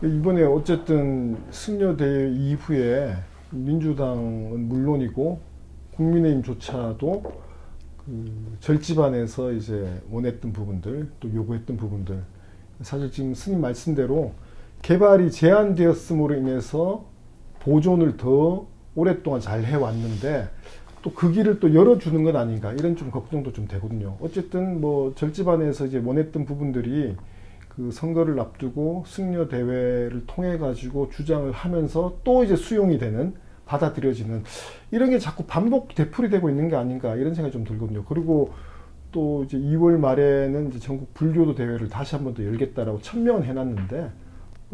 이번에 어쨌든 승려대회 이후에 민주당은 물론이고 국민의힘조차도 그 절집안에서 이제 원했던 부분들 또 요구했던 부분들 사실 지금 스님 말씀대로 개발이 제한되었음으로 인해서 보존을 더 오랫동안 잘 해왔는데 또 그 길을 또 열어주는 건 아닌가 이런 좀 걱정도 좀 되거든요. 어쨌든 뭐 절집안에서 이제 원했던 부분들이 그 선거를 앞두고 승려 대회를 통해 가지고 주장을 하면서 또 이제 수용이 되는 받아들여지는 이런 게 자꾸 반복 되풀이되고 있는 게 아닌가 이런 생각이 좀 들거든요. 그리고 또 이제 2월 말에는 이제 전국 불교도 대회를 다시 한 번 더 열겠다라고 천명은 해놨는데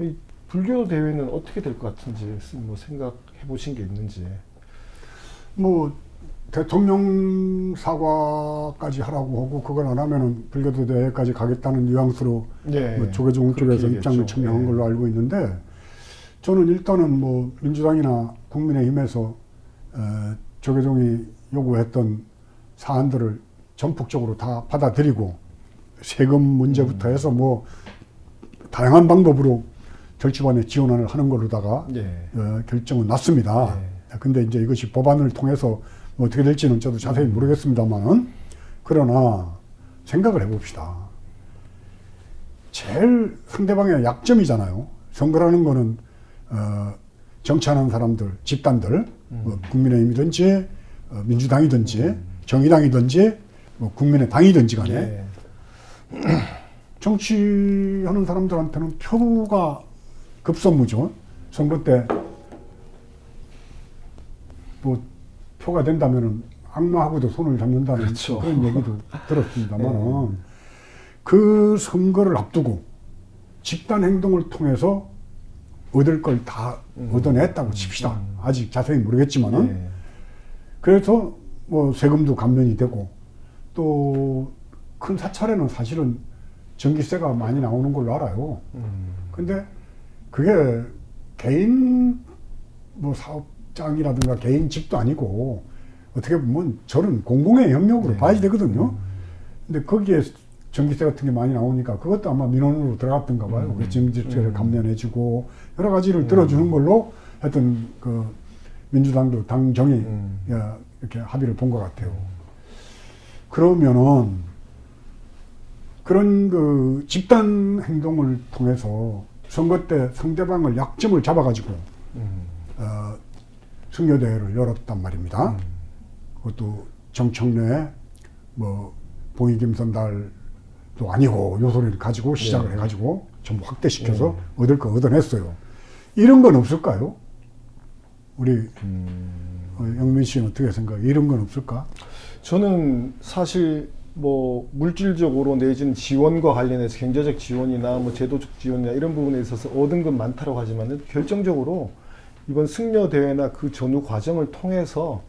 이 불교도 대회는 어떻게 될 것 같은지 뭐 생각해 보신 게 있는지. 뭐 대통령 사과까지 하라고 하고 그걸 안 하면은 불교도 대회까지 가겠다는 뉘앙스로 네, 뭐 조계종 쪽에서 입장을 천명한 걸로 알고 있는데 저는 일단은 뭐 민주당이나 국민의힘에서 조계종이 요구했던 사안들을 전폭적으로 다 받아들이고 세금 문제부터 해서 뭐 다양한 방법으로 절집안에 지원을 하는 걸로다가 결정은 났습니다. 근데 이제 이것이 법안을 통해서 뭐 어떻게 될지는 저도 자세히 모르겠습니다만은 그러나 생각을 해봅시다. 제일 상대방의 약점이잖아요. 선거라는 거는 정치하는 사람들, 집단들, 뭐 국민의힘이든지 민주당이든지 정의당이든지 뭐 국민의 당이든지 간에 정치하는 사람들한테는 표가 급선무죠. 선거 때 뭐 표가 된다면은 악마하고도 손을 잡는다는 그렇죠. 그런 얘기도 들었습니다만은 그 선거를 앞두고 집단 행동을 통해서 얻을 걸 다 얻어냈다고 칩시다. 아직 자세히 모르겠지만은 그래서 뭐 세금도 감면이 되고 또 큰 사찰에는 사실은 전기세가 많이 나오는 걸로 알아요. 근데 그게 개인 뭐 사업장이라든가 개인 집도 아니고 어떻게 보면 저는 공공의 영역으로 봐야 되거든요. 근데 거기에 전기세 같은 게 많이 나오니까 그것도 아마 민원으로 들어갔던가 봐요. 그래서 전기세를 감면해주고 여러 가지를 들어주는 걸로 하여튼 그 민주당도 당정이 이렇게 합의를 본 것 같아요. 그러면은 그런 그 집단 행동을 통해서 선거 때 상대방을 약점을 잡아가지고 승려대회를 열었단 말입니다. 그것도 정청래 뭐 봉익임선달도 아니고 요 소리를 가지고 시작을 해가지고 전부 확대시켜서 얻을 거 얻어냈어요. 이런 건 없을까요? 우리 영민 씨는 어떻게 생각해요? 이런 건 없을까? 저는 사실 뭐 물질적으로 내지는 지원과 관련해서 경제적 지원이나 뭐 제도적 지원이나 이런 부분에 있어서 얻은 건 많다고 하지만은 결정적으로 이번 승려 대회나 그 전후 과정을 통해서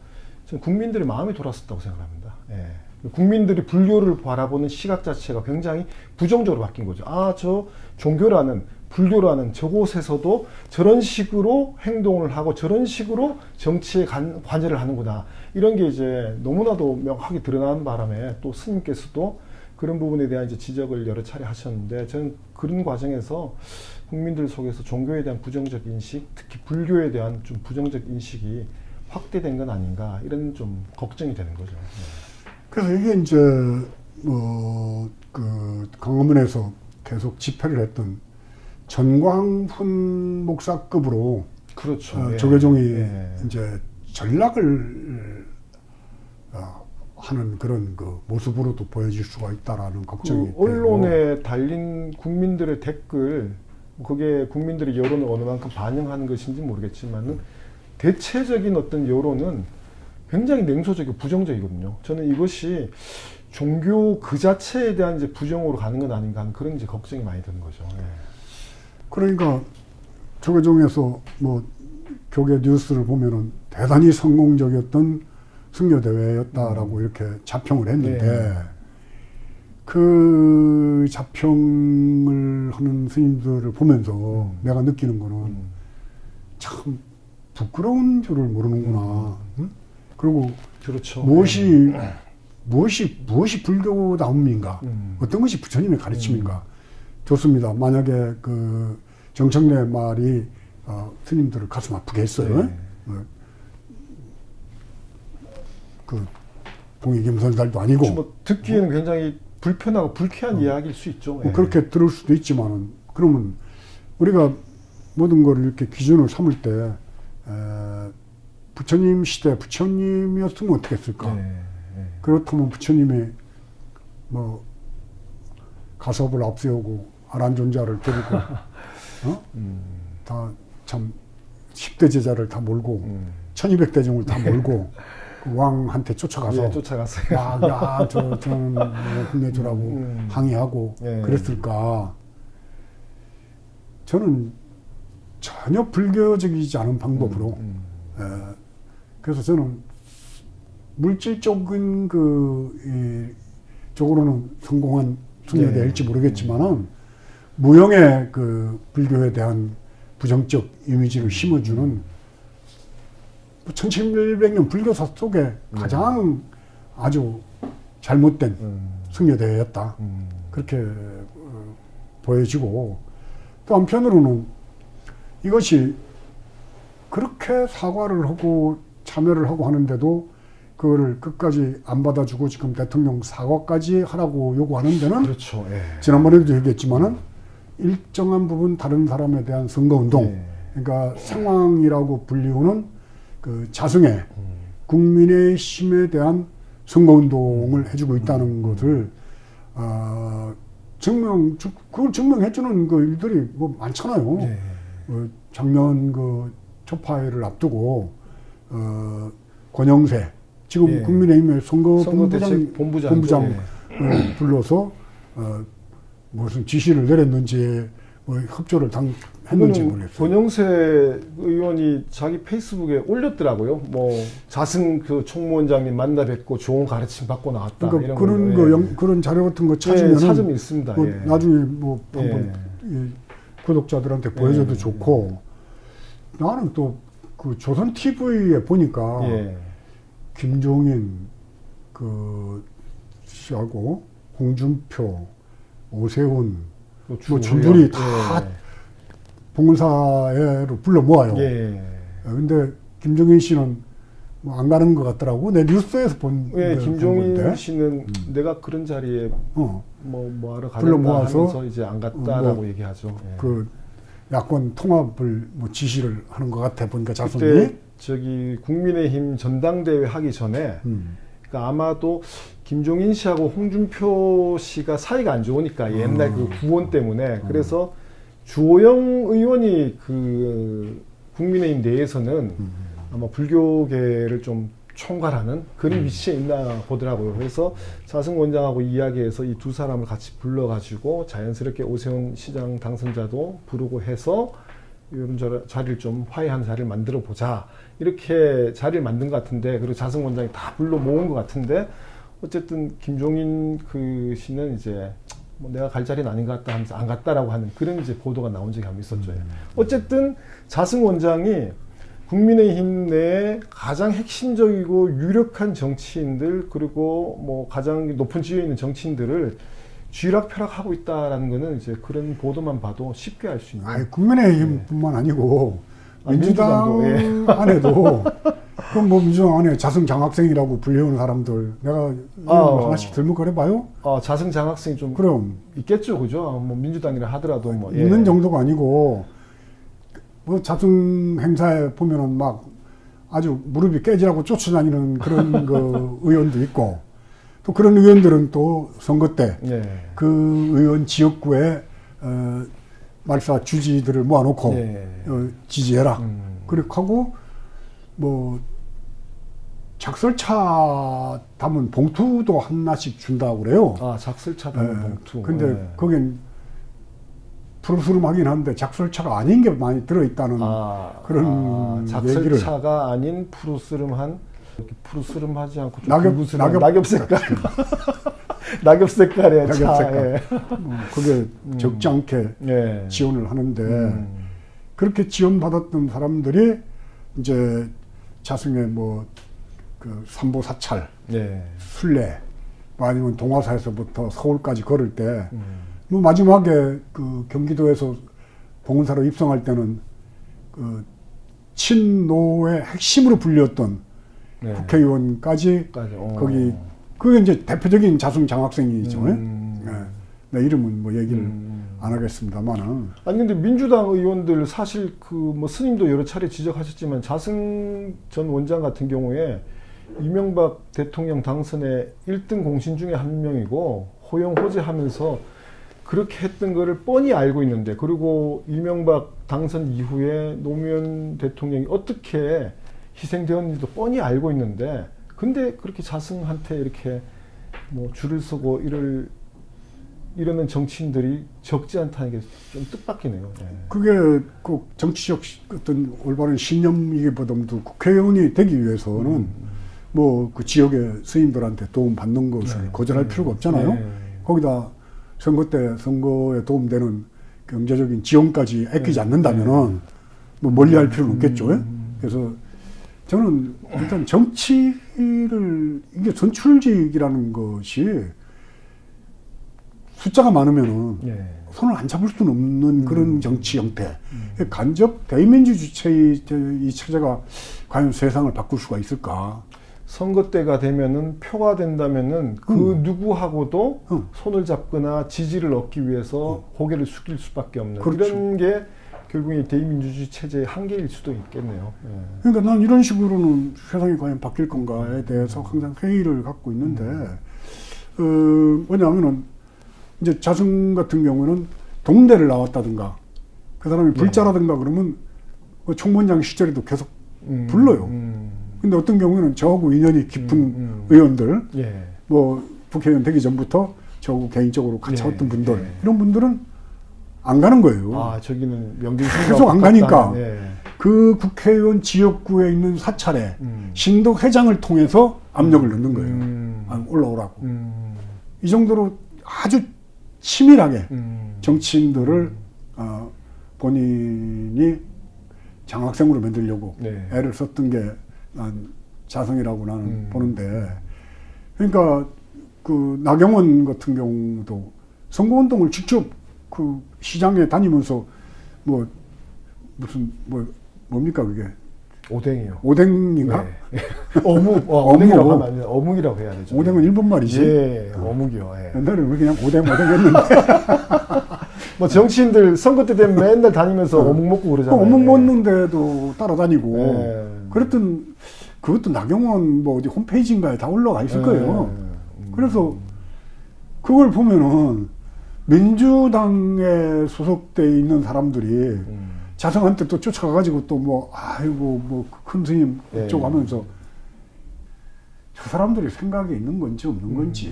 저는 국민들의 마음이 돌았었다고 생각합니다. 국민들이 불교를 바라보는 시각 자체가 굉장히 부정적으로 바뀐 거죠. 아, 저 종교라는 불교라는 저곳에서도 저런 식으로 행동을 하고 저런 식으로 정치에 관여를 하는구나. 이런 게 이제 너무나도 명확하게 드러나는 바람에 또 스님께서도 그런 부분에 대한 이제 지적을 여러 차례 하셨는데 저는 그런 과정에서 국민들 속에서 종교에 대한 부정적 인식, 특히 불교에 대한 좀 부정적 인식이 확대된 건 아닌가 이런 좀 걱정이 되는 거죠. 그래서 이게 이제 뭐 그 광화문에서 계속 집회를 했던 전광훈 목사급으로 그렇죠. 조계종이 이제 전락을 하는 그런 그 모습으로도 보여질 수가 있다라는 걱정이 그 언론에 달린 국민들의 댓글 그게 국민들의 여론을 어느 만큼 반영하는 것인지 모르겠지만은 대체적인 어떤 여론은 굉장히 냉소적이고 부정적이거든요. 저는 이것이 종교 그 자체에 대한 이제 부정으로 가는 건 아닌가 하는 그런 이제 걱정이 많이 드는 거죠. 그러니까 조계종에서 뭐 교계 뉴스를 보면은 대단히 성공적이었던 승려대회였다라고 이렇게 자평을 했는데 그 자평을 하는 스님들을 보면서 내가 느끼는 거는 참 부끄러운 줄을 모르는구나. 그리고 그렇죠. 무엇이 불교다움인가? 어떤 것이 부처님의 가르침인가? 좋습니다. 만약에 그 정청래 말이 스님들을 가슴 아프게 했어요. 네. 그 봉익임선살도 아니고 혹시 뭐 듣기에는 굉장히 불편하고 불쾌한 이야기일 수 있죠. 뭐 그렇게 들을 수도 있지만은 그러면 우리가 모든 걸 이렇게 기준을 삼을 때 부처님 시대 부처님이었으면 어떻게 했을까? 네. 네. 그렇다면 부처님이 뭐 가섭을 앞세우고 아란존자를 데리고 다 참 10대 제자를 다 몰고 1200대중을 다 몰고 그 왕한테 쫓아가서 예, 쫓아갔어요. 저는 뭐 혼내주라고 항의하고 예. 그랬을까? 저는 전혀 불교적이지 않은 방법으로 그래서 저는 물질적인 쪽으로는 성공한 승려될지 모르겠지만은 무형의 그 불교에 대한 부정적 이미지를 심어주는 1700년 불교사 속에 가장 아주 잘못된 승려대회였다. 그렇게 보여지고 또 한편으로는 이것이 그렇게 사과를 하고 참여를 하고 하는데도 그거를 끝까지 안 받아주고 지금 대통령 사과까지 하라고 요구하는 데는 그렇죠. 예. 지난번에도 얘기했지만은 일정한 부분 다른 사람에 대한 선거운동 예. 그러니까 상황이라고 불리우는 그 자성의 국민의힘에 대한 선거운동을 해주고 있다는 것을 그걸 증명해주는 그 일들이 뭐 많잖아요. 예. 작년 그 초파회를 앞두고 권영세 지금 예. 국민의힘의 선거본부장 본부장을 불러서 무슨 지시를 내렸는지 뭐 협조를 했는지 모르겠어요. 권영세 의원이 자기 페이스북에 올렸더라고요. 뭐 자승 그 총무원장님 만나 뵙고 좋은 가르침 받고 나왔다. 그러니까 이런 그런 걸로. 그런 자료 같은 거 예, 찾으면 찾으면 있습니다. 뭐 예. 나중에 뭐 한번 구독자들한테 보여줘도 좋고 나는 또 그 조선 TV에 보니까 예. 김종인 그 씨하고 홍준표, 오세훈 뭐 줄줄이 다 봉은사회로 불러 모아요. 예. 근데 김종인 씨는 뭐 안 가는 것 같더라고. 내 뉴스에서 본. 예, 본 김종인 건데. 씨는 내가 그런 자리에 뭐 하러 불러 가는가 모아서 하면서 이제 안 갔다라고 얘기하죠. 예. 그 야권 통합을 뭐 지시를 하는 것 같아 보니까 자손이. 그때 저기 국민의힘 전당대회 하기 전에 그러니까 아마도 김종인 씨하고 홍준표 씨가 사이가 안 좋으니까 옛날 그 구원 때문에 그래서 주호영 의원이 그 국민의힘 내에서는 아마 불교계를 좀 총괄하는 그런 위치에 있나 보더라고요. 그래서 자승 원장하고 이야기해서 이 두 사람을 같이 불러가지고 자연스럽게 오세훈 시장 당선자도 부르고 해서 이런 자리를 좀 화해한 자리를 만들어 보자. 이렇게 자리를 만든 것 같은데, 그리고 자승 원장이 다 불러 모은 것 같은데, 어쨌든 김종인 그 씨는 이제 뭐 내가 갈 자리는 아닌 것 같다 하면서 안 갔다라고 하는 그런 이제 보도가 나온 적이 한번 있었죠. 어쨌든 자승 원장이 국민의힘 내에 가장 핵심적이고 유력한 정치인들 그리고 뭐 가장 높은 지위에 있는 정치인들을 쥐락펴락하고 있다라는 거는 이제 그런 보도만 봐도 쉽게 알 수 있는. 국민의힘뿐만 아니고 민주당 민주당도, 안에도 그럼 뭐 민주당 안에 자승 장학생이라고 불리우는 사람들 내가 하나씩 들먹거려봐요. 자승 장학생이 좀 그럼 있겠죠, 그죠? 뭐 민주당이라 하더라도 뭐 있는 정도가 아니고 뭐 자승 행사에 보면은 막 아주 무릎이 깨지라고 쫓아다니는 그런 그 의원도 있고 또 그런 의원들은 또 선거 때 그 의원 지역구에 말사 주지들을 모아놓고 지지해라. 그렇게 하고 뭐 작설차 담은 봉투도 하나씩 준다고 그래요. 작설차 담은 봉투. 근데 거긴 푸르스름하긴 한데 작설차가 아닌 게 많이 들어있다는 그런 얘기를. 작설차가 아닌 푸르스름한 푸르스름하지 않고 좀 낙엽 색깔. 낙엽 색깔의 낙엽 차. 색깔. 그게 적지 않게 지원을 하는데 그렇게 지원받았던 사람들이 이제 자승의 뭐 그 삼보사찰, 순례, 뭐 아니면 동화사에서부터 서울까지 걸을 때 뭐 마지막에 그 경기도에서 봉사로 입성할 때는 그 친노의 핵심으로 불렸던 네. 국회의원까지 거기 그게 이제 대표적인 자승 장학생이죠. 네, 이름은 뭐 얘기를 안 하겠습니다만은. 아니 근데 민주당 의원들 사실 그 뭐 스님도 여러 차례 지적하셨지만 자승 전 원장 같은 경우에 이명박 대통령 당선의 1등 공신 중에 한 명이고 호영호재하면서 그렇게 했던 거를 뻔히 알고 있는데, 그리고 이명박 당선 이후에 노무현 대통령이 어떻게 희생되었는지도 뻔히 알고 있는데, 근데 그렇게 자승한테 이렇게 뭐 줄을 서고 이러는 정치인들이 적지 않다는 게 좀 뜻밖이네요. 네. 그게 꼭 정치적 어떤 올바른 신념이기보다도 국회의원이 되기 위해서는 뭐 그 지역의 스님들한테 도움 받는 것을 거절할 필요가 없잖아요. 거기다 선거 때 선거에 도움되는 경제적인 지원까지 아끼지 않는다면은 뭐 멀리할 필요는 없겠죠. 그래서 저는 일단 정치를 이게 선출직이라는 것이 숫자가 많으면은 손을 안 잡을 수는 없는 그런 정치 형태. 간접 대의민주 주체의 이 체제가 과연 세상을 바꿀 수가 있을까? 선거 때가 되면은 표가 된다면은 그 누구하고도 손을 잡거나 지지를 얻기 위해서 고개를 숙일 수밖에 없는, 그렇죠. 이런 게 결국에 대의민주주의 체제의 한계일 수도 있겠네요. 그러니까 난 이런 식으로는 세상이 과연 바뀔 건가에 대해서 항상 회의를 갖고 있는데, 뭐냐면은 이제 자승 같은 경우는 동대를 나왔다든가 그 사람이 불자라든가 그러면 그 총무원장 시절에도 계속 불러요. 근데 어떤 경우에는 저하고 인연이 깊은 의원들, 뭐 국회의원 되기 전부터 저하고 개인적으로 같이 왔던 분들, 이런 분들은 안 가는 거예요. 아, 저기는 명경신과 계속 안 가니까 예. 그 국회의원 지역구에 있는 사찰에 신도 회장을 통해서 압력을 넣는 거예요. 올라오라고. 이 정도로 아주 치밀하게 정치인들을 본인이 장학생으로 만들려고 애를 썼던 게 난 자성이라고 나는 보는데, 그러니까 그 나경원 같은 경우도 선거운동을 직접 그 시장에 다니면서 뭐 무슨 뭡니까 그게 오뎅이요. 오뎅인가? 네. 어묵이라고 하면 안 돼요. 어묵이라고 해야 되죠. 오뎅은 일본 말이지. 예, 어묵이요. 예. 옛날에는 우리 그냥 오뎅 했는데. 뭐 정치인들 선거 때 되면 맨날 다니면서 어묵 먹고 그러잖아요. 어묵 먹는데도 따라다니고. 예. 그랬던 그것도 나경원 뭐 어디 홈페이지인가에 다 올라가 있을 거예요. 그래서 그걸 보면은 민주당에 소속돼 있는 사람들이 자성한테 또 쫓아가가지고 또 뭐 아이고 뭐 큰 스님 어쩌고 하면서 저 사람들이 생각이 있는 건지 없는 건지.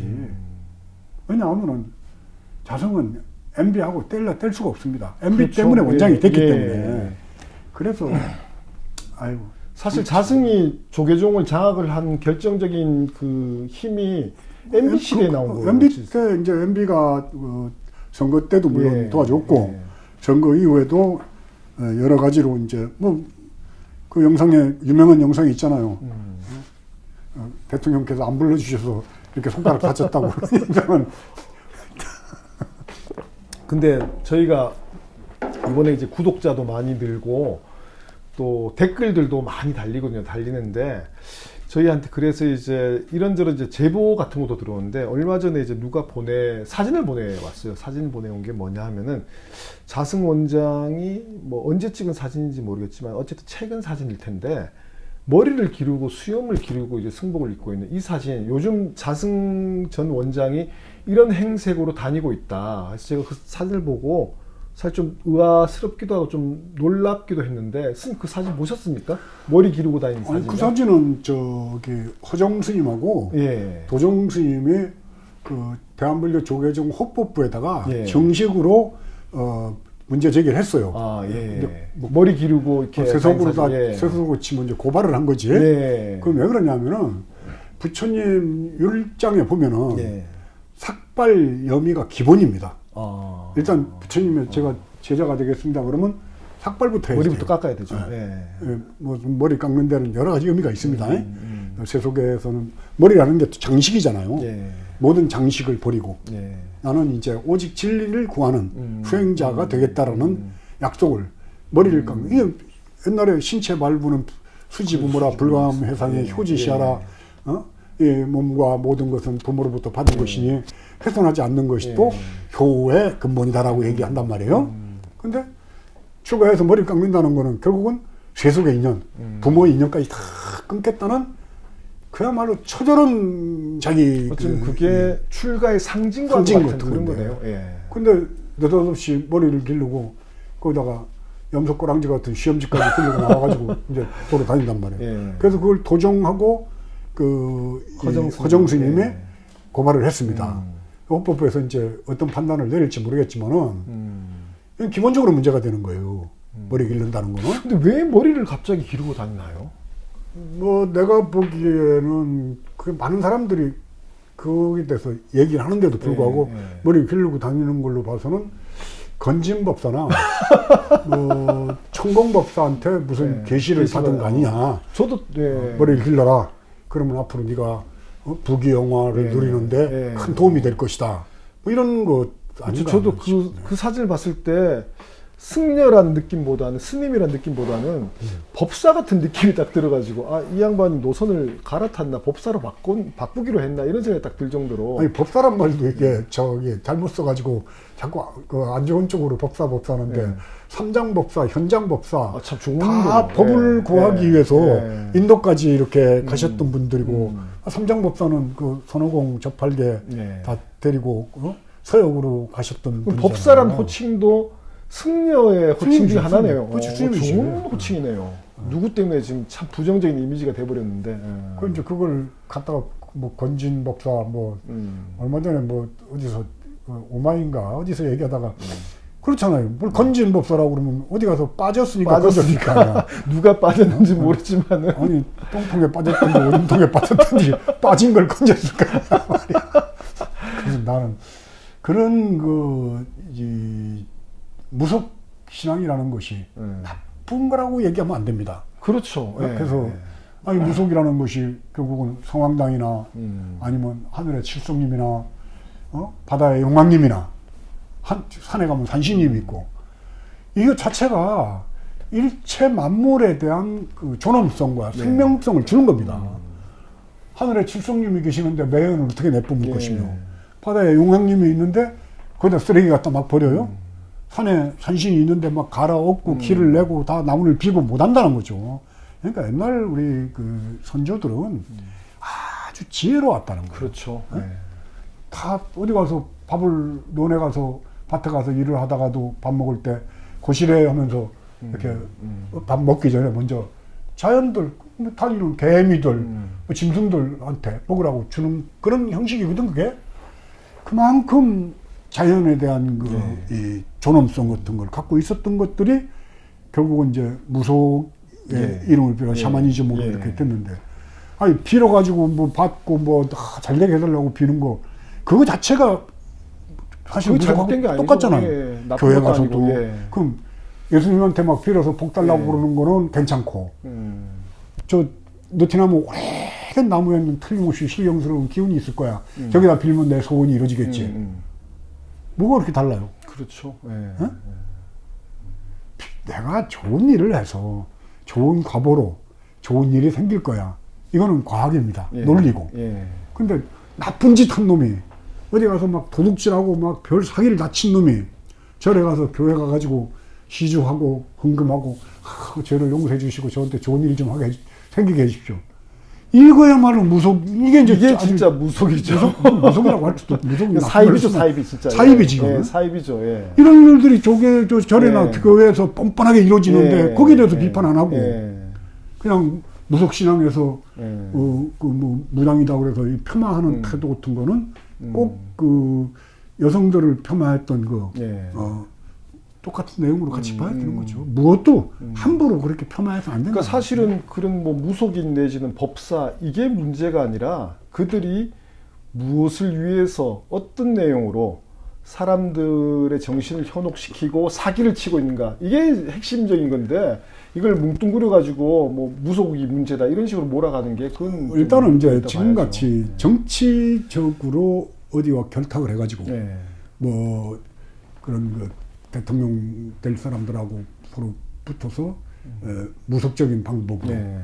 왜냐하면은 자성은 MB하고 뗄 수가 없습니다. MB 그렇죠. 때문에 원장이 됐기 때문에. 그래서 아이고. 사실 자승이 조계종을 장악을 한 결정적인 그 힘이 MB 시대에 나온 거예요. MB 때 이제 MB가 선거 때도 물론 도와줬고 선거 이후에도 여러 가지로 이제 뭐 그 영상에 유명한 영상이 있잖아요. 대통령께서 안 불러주셔서 이렇게 손가락 다쳤다고 영상은. 근데 저희가 이번에 이제 구독자도 많이 늘고 또 댓글들도 많이 달리는데 저희한테 그래서 이제 이런저런 이제 제보 같은 것도 들어오는데, 얼마 전에 이제 누가 사진을 보내왔어요. 사진 보내온 게 뭐냐 하면은 자승 원장이 뭐 언제 찍은 사진인지 모르겠지만 어쨌든 최근 사진일 텐데 머리를 기르고 수염을 기르고 이제 승복을 입고 있는 이 사진, 요즘 자승 전 원장이 이런 행색으로 다니고 있다. 그래서 제가 그 사진을 보고 사실 좀 의아스럽기도 하고 좀 놀랍기도 했는데, 스님 그 사진 보셨습니까? 머리 기르고 다니는 사진. 그 사진은 저기 허정 스님하고 도정 스님이 그 대한불교 조계종 헌법부에다가 정식으로 문제 제기를 했어요. 뭐 머리 기르고 이렇게 세속으로 세속으로 치면 이제 고발을 한 거지. 그럼 왜 그러냐면은 부처님 율장에 보면은 삭발 여미가 기본입니다. 일단 부처님의 제가 제자가 되겠습니다 그러면 삭발부터 해야죠. 머리부터 깎아야 되죠. 뭐 머리 깎는 데는 여러 가지 의미가 있습니다. 세속에서는 머리라는 게 또 장식이잖아요. 모든 장식을 버리고 나는 이제 오직 진리를 구하는 수행자가 되겠다라는 약속을 머리를 깎는 이게 옛날에 신체 말부는 수지부모라 불감해상에 효지시하라 이 몸과 모든 것은 부모로부터 받은 것이니 훼손하지 않는 것이 또 효의 근본이다라고 얘기한단 말이에요. 근데 출가해서 머리를 깎는다는 거는 결국은 세속의 인연, 부모의 인연까지 다 끊겠다는 그야말로 처절한 자기 어쩌면 그게 출가의 상징과 상징 같은 같은 그런 건데. 거네요. 예. 근데 느닷없이 머리를 기르고 거기다가 염소꼬랑지 같은 시험지까지 들고 나와가지고 이제 돌아다닌단 말이에요. 예. 그래서 그걸 도정하고 그 허정 스님이 예. 고발을 했습니다. 헌법부에서 이제 어떤 판단을 내릴지 모르겠지만은 이건 기본적으로 문제가 되는 거예요. 머리 기른다는 거는. 근데 왜 머리를 갑자기 기르고 다니나요? 뭐 내가 보기에는 그 많은 사람들이 거기에 대해서 얘기를 하는데도 불구하고 머리 기르고 다니는 걸로 봐서는 건진법사나 뭐 천공법사한테 무슨 계시를 받은 거 아니냐. 저도 머리를 길러라. 그러면 앞으로 네가 부귀영화를 누리는데 큰 도움이 될 것이다. 뭐 이런 거 아닌가. 저도 그 사진을 봤을 때 승려란 느낌보다는 스님이란 느낌보다는 법사 같은 느낌이 딱 들어가지고 아, 이 양반 노선을 갈아탔나 법사로 바꾸기로 했나 이런 생각이 딱 들 정도로. 아니 법사란 말도 이게 저기 잘못 써가지고 자꾸 그 안 좋은 쪽으로 법사하는데 삼장법사, 현장법사 아, 참 좋은 다 거네요. 법을 구하기 위해서 인도까지 이렇게 가셨던 분들이고 삼장법사는 그 손오공 접팔계 다 데리고 서역으로 가셨던 분이잖아요. 법사란 호칭도 승려의 호칭 중에 하나네요. 그렇죠. 좋은 호칭이네요. 누구 때문에 지금 참 부정적인 이미지가 돼버렸는데. 그 이제 그걸 갖다가 뭐 건진 법사 뭐 얼마 전에 뭐 어디서 오마인가 어디서 얘기하다가 그렇잖아요. 뭘 건진 법사라고 그러면 어디 가서 빠졌으니까 건졌으니까. 누가 빠졌는지 모르지만은. 아니 똥통에 빠졌던지 오줌통에 빠졌던지 빠진 걸 건졌을까 말이야. 그래서 나는 그런 이 무속 신앙이라는 것이 나쁜 거라고 얘기하면 안 됩니다. 그렇죠. 그래서 아니 무속이라는 것이 결국은 성황당이나 아니면 하늘의 칠성님이나 바다의 용왕님이나 산에 가면 산신님이 있고 이거 자체가 일체 만물에 대한 그 존엄성과 생명성을 주는 겁니다. 하늘에 칠성님이 계시는데 매연을 어떻게 내뿜을 것이며 바다에 용왕님이 있는데 거기다 쓰레기 갖다 막 버려요. 산에 산신이 있는데 막 갈아엎고 길을 내고 다 나무를 비고 못 한다는 거죠. 그러니까 옛날 우리 그 선조들은 아주 지혜로웠다는 거예요. 그렇죠. 다 어디 가서 밥을 논에 가서 밭에 가서 일을 하다가도 밥 먹을 때 고시래 하면서 이렇게 밥 먹기 전에 먼저 자연들 다니는 개미들 짐승들한테 먹으라고 주는 그런 형식이거든. 그게 그만큼 자연에 대한 이 존엄성 같은 걸 갖고 있었던 것들이 결국은 이제 무속의 이름을 빌어 샤머니즘으로 이렇게 됐는데, 아니 빌어가지고 뭐 받고 뭐 잘 되게 해달라고 비는 거 그거 자체가 사실 무속하고 똑같잖아요. 교회 가서도 그럼 예수님한테 막 빌어서 복 달라고 그러는 거는 괜찮고 저 느티나무 오래된 나무에는 틀림없이 신령스러운 기운이 있을 거야. 저기다 빌면 내 소원이 이루어지겠지. 뭐가 그렇게 달라요? 그렇죠. 내가 좋은 일을 해서 좋은 과보로 좋은 일이 생길 거야. 이거는 과학입니다. 논리고. 근데 나쁜 짓 한 놈이 어디 가서 막 도둑질하고 막 별 사기를 다 친 놈이 절에 가서 교회 가가지고 시주하고 헌금하고 죄를 용서해 주시고 저한테 좋은 일 좀 생기게 해주십시오. 이거야말로 무속, 이게 진짜 무속이죠. 무속이라고 할 수도 무속이 사입이죠, 사입이 진짜. 사입이지. 사입이죠. 이런 일들이 절에나 교회에서 뻔뻔하게 이루어지는데 거기에 대해서 비판 안 하고 그냥 무속 신앙에서 뭐 무당이다 그래서 이 폄하하는 태도 같은 거는 꼭 그 여성들을 폄하했던 똑같은 내용으로 같이 봐야 되는 거죠. 무엇도 함부로 그렇게 폄하해서 안 된다. 그러니까 사실은 그런 뭐 무속인 내지는 법사 이게 문제가 아니라 그들이 무엇을 위해서 어떤 내용으로 사람들의 정신을 현혹시키고 사기를 치고 있는가 이게 핵심적인 건데 이걸 뭉뚱그려 가지고 뭐 무속이 문제다 이런 식으로 몰아가는 게 그건 일단은 이제 지금같이 정치적으로 어디와 결탁을 해가지고 뭐 그런 대통령 될 사람들하고 서로 붙어서 무속적인 방법으로 네.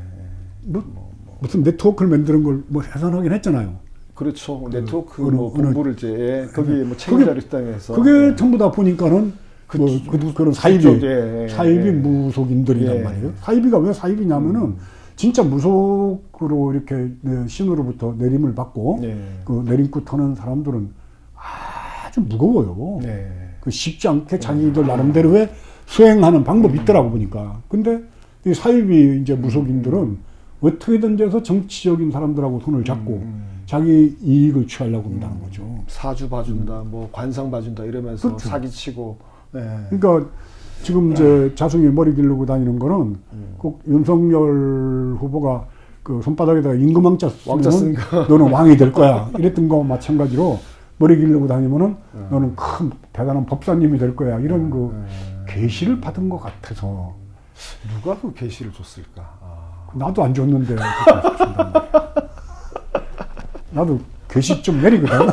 무슨 네트워크를 만드는 걸 뭐 해산하긴 했잖아요. 그렇죠. 네트워크 어느- 뭐 어느- 본부를 이제 거기에 뭐 그게- 책임자를 시당해서 그게 전부 다 보니까는 그런 사이비 그쪽에, 사이비 예. 무속인들이란 예. 말이에요. 사이비가 왜 사이비냐면은 진짜 무속으로 이렇게 신으로부터 내림을 받고 네. 그 내림굿 하는 사람들은 아주 무거워요. 네. 그 쉽지 않게 자기들 나름대로의 수행하는 방법이 있더라고 보니까. 근데 이 사이비 이제 무속인들은 어떻게든지 해서 정치적인 사람들하고 손을 잡고 자기 이익을 취하려고 한다는 거죠. 사주 봐준다, 뭐 관상 봐준다 이러면서 그렇죠. 사기치고. 네. 그러니까 지금 이제 자승이 머리 기르고 다니는 거는 꼭 윤석열 후보가 그 손바닥에다가 임금왕자 왕자 쓰면 쓰니까. 너는 왕이 될 거야. 이랬던 거와 마찬가지로 머리 기르고 다니면은 너는 큰 대단한 법사님이 될 거야. 이런 그 계시를 받은 것 같아서 누가 그 계시를 줬을까? 아. 나도 안 줬는데 나도 계시 좀 내리거든.